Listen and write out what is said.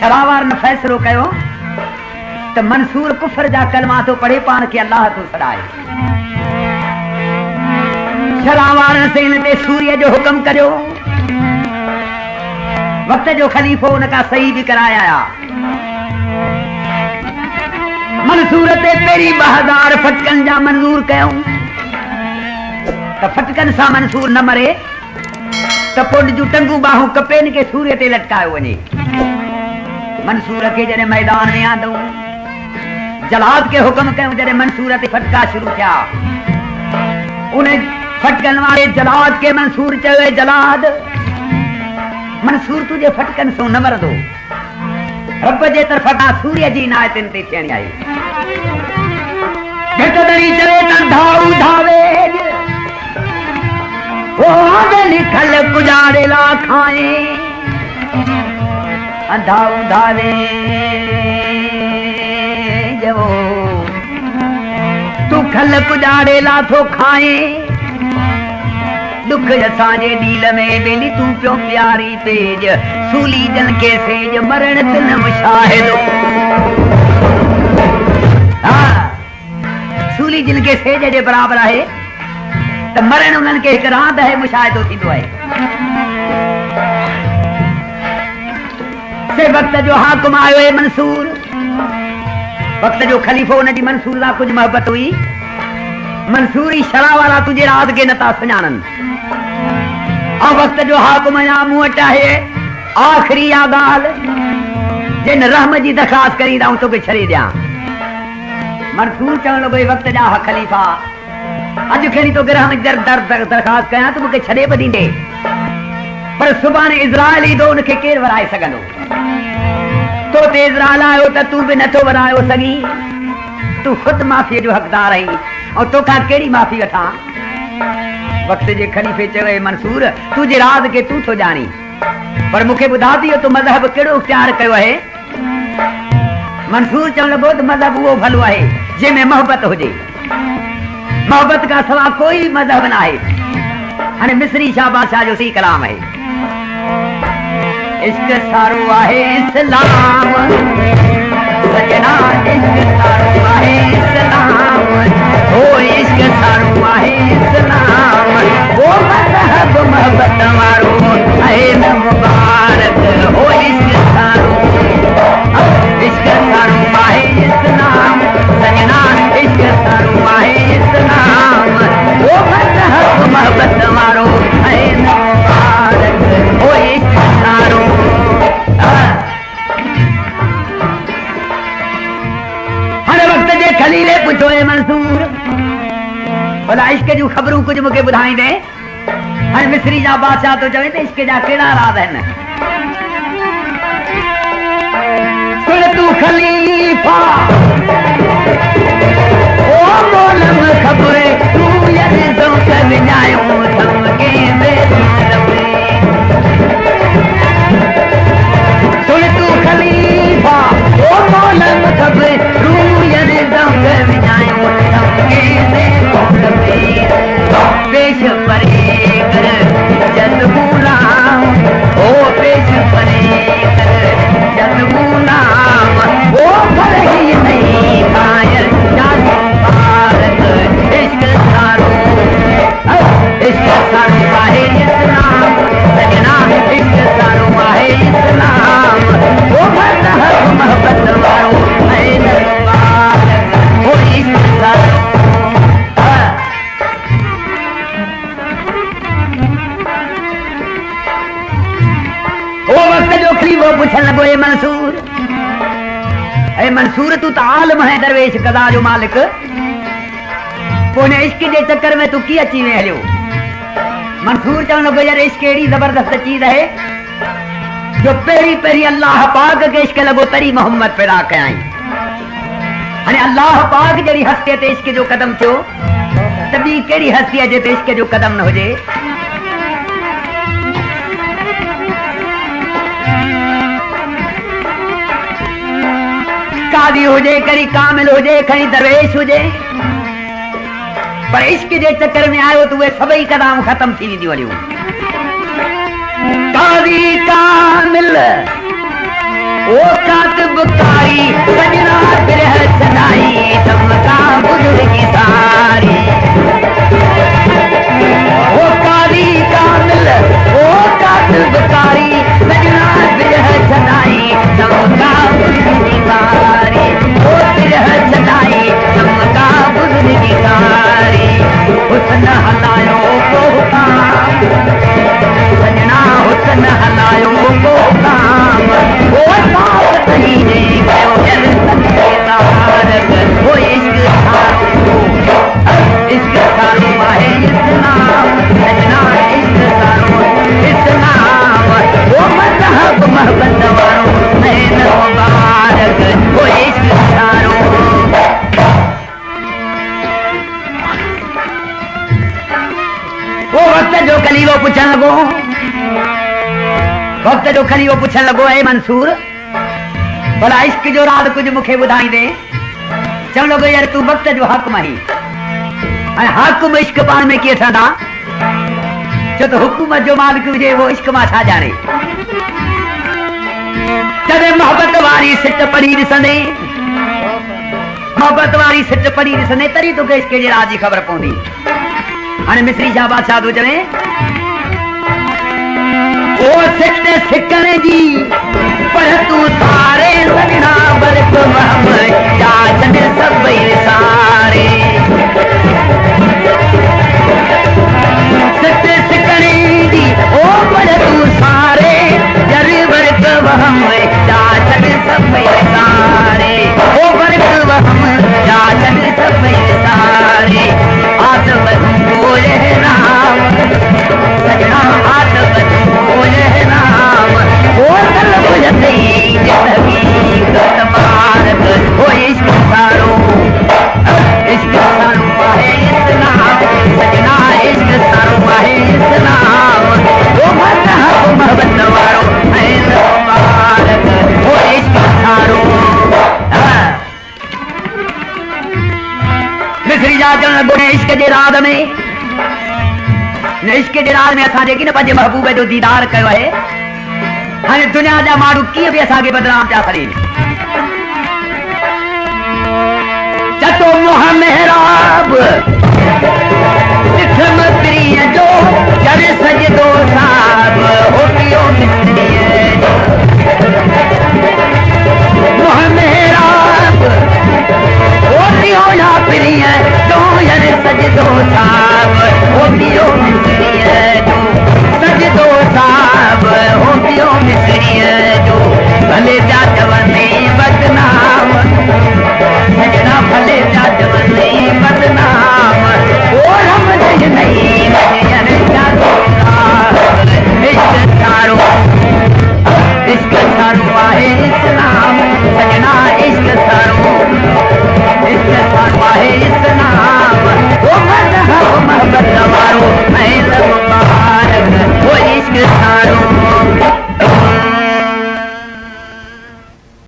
शरावार ने फैसलो कयो तो मंसूर कुफर जा कलमा तो पढ़े पान के अल्लाह तो सदाए। शरावार से इनते सूर्य जो हुक्म करियो वक्त जो खलीफो उनका सही भी कराया। मंसूर ते पेरी बहादार फटकन जा मंजूर कयो तो फटकन सा मंसूर न मरे तो पुंड जू टंगू बाहू कपेन के सूर्य ते लटकायो वने। मंसूर के जने मैदान में आंदो जलाद के हुक्म कयो जने मंसूर ते फटका शुरू किया। उन्हें फटकन वाले जलाद के मंसूर चवे जलाद मंसूर तुझे फटकन सो न मर दो रब जे तरफा सूर्य जी नायतन ते थियणी आई। घटदड़ी चले त धाऊ धावे ओ आगे लिखल गुजारे ला खाए अंधाऊ धावे जो तू खल गुजारे ला थो खाए दुख असांजे नील में बेली तू पियो प्यारी तेज सूली जन के सेज मरण तिन मुशाहिदो। सूली जिन के सेज जे बराबर है तो मरण उन्हनि के एक रांद है मुशाहिदो थींदो है। से वक्त जो हाकुम आयो है मंसूर वक्त जो खलीफो उन जी मंसूर ला कुछ मोहब्बत हुई। मंसूरी शरा वाला तुझे रात के नता सुञाणन और वक्त जो हाकुम या मुंह चाहे आखिरी या गाल जिन रहम जी दरखास्त करी दाऊं तो के छड़ी दिया। मंसूर चवण लॻो वक्त जा खलीफा अज खणी तो रहम दर दर दरखास्त कया तो मुके छड़े बदींदे पर सुभाणे इज़राइल ईंदो उनखे केर वराए सघंदो। तो ते इज़राइल आयो त तू भी नथो वरायो सघी तू खुद माफी जो हकदार आई और तोखा केड़ी माफी वठा। वक्त जे खलीफे चवे मंसूर तुझे राज के तू तो जानी पर मुखे बुधा दियो तो मजहब केड़ो प्यार कयो है। मंसूर चवण लॻो त मजहब वो भलो है जंहिंमें मोहब्बत हुजे मोहब्बत का सवा कोई मजहब ना है। हाणे मिस्री शाह बादशाह जो सी कलाम है इश्क सारो आहे इस्लाम सजना इश्क सारो आहे इस्लाम ओ इश्क सारो आहे इस्लाम ओ मजहब मोहब्बत वारो आहे न मुबारक ओ इश्क सारो आहे इस्लाम सजना इश्क सारो आहे इस्लाम ओ मजहब मोहब्बत वारो आहे न मुबारक ओ इश्क सारो। हर वक्त जे खलीले पुछो है मंसूर भला इश्क जूं ख़बरूं कुछ मुखे ॿुधाईंदे। हाणे मिस्री जा बादशाह तो चवे त इश्क जा कहिड़ा राज आहिनि। सुन तू खलीफा ओ मोलम ख़बरे तू यदि ज़ौक़ विञायो थमके बेरबे। सुन तू खलीफा ओ मोलम ख़बरे तू यदि ज़ौक़ विञायो थमके बेरबे। पेश परे कर जद गुलाम ओ पेश परे कर जद गुलाम ओ घर ही नहीं खायर जादू भारत इश्क सारो आहे इस्लाम सजना इश्क सारो आहे इस्लाम ओ मजहब मोहब्बत वारो है न मुबारक ओ इश्क सारो। वो पूछन लगो ए मंसूर तू तो आलम है दरवेश कदा जो मालिक पोने इश्क जे चक्कर में तू की अची में हलियो। मंसूर चवण लॻो यार इश्क एड़ी जबरदस्त चीज है जो पेरी पेरी अल्लाह पाक के इश्क लगो तरी मोहम्मद पैदा कयाई। हाणे अल्लाह पाक जड़ी हस्ती ते इश्क जो कदम थियो तभी केड़ी हस्ती जे ते इश्क जो कदम न हुजे। कादी हुजे करी कामिल हुजे खणी दरवेश हुजे पर इश्क जे चक्कर में आयो तो वे सभई कदम खत्म थी वेंदियूं हलियूं। कादी कामिल ओ महीने गयो जल संतारक वो इश्क थारो इश्क थारो माहे इस्लाम सजना इश्क थारो इस्लाम वो मजहब मोहब्बत वारो नैन मुबारक वो इश्क थारो। वो वक्त जो कलीवो पूछण लगो वक्त जो खलीवो पूछण लगो है मंसूर भला इश्क जो राज कुछ मुखे ॿुधाई दे चवण लॻो यार तू वक्त जो हक़ मही ऐं हाकुम इश्क पाण में कीअं ठहंदा छो त हुकूमत जो मालिक हुजे वो इश्क मां छा ॼाणे तॾहिं मोहब्बत वारी सिट पढ़ी ॾिसंदे मोहब्बत वारी सिट पढ़ी ॾिसंदे तॾहिं तोखे इश्क जे राज जी ख़बर पवंदी। हाणे मिस्री शाह बादशाह थो चवे ओ सिट सिकण जी पर तूं सारे सजना बरक महमद चाचन सभई सारे सिट सिकण जी ओ पर तूं सारे जर बरक महमद चाचन सभई सारे ओ बरक महमद चाचन सभई सारे आदम बोले राम सजना आदम बोले राम ओ तल बुझते जिंदगी कतमारक ओ इश्क सारो माहे इस्लाम सजना इश्क सारो माहे इस्लाम ओ मजहब मोहब्बत वारो है मुबारक ओ इश्क सारो। मिस्री जा चवण लॻो इश्क जे राज में इश्क जे राज में असां जेकी न पंहिंजे महबूब जो दीदार कयो आहे हाणे दुनिया जा माण्हू कीअं बि असांखे बदनाम पिया कनि चतो मुंह मेहराब ॾिठ मस्तीअ जो जड़ सजदो साहब हो पियो मिस्रीअ जो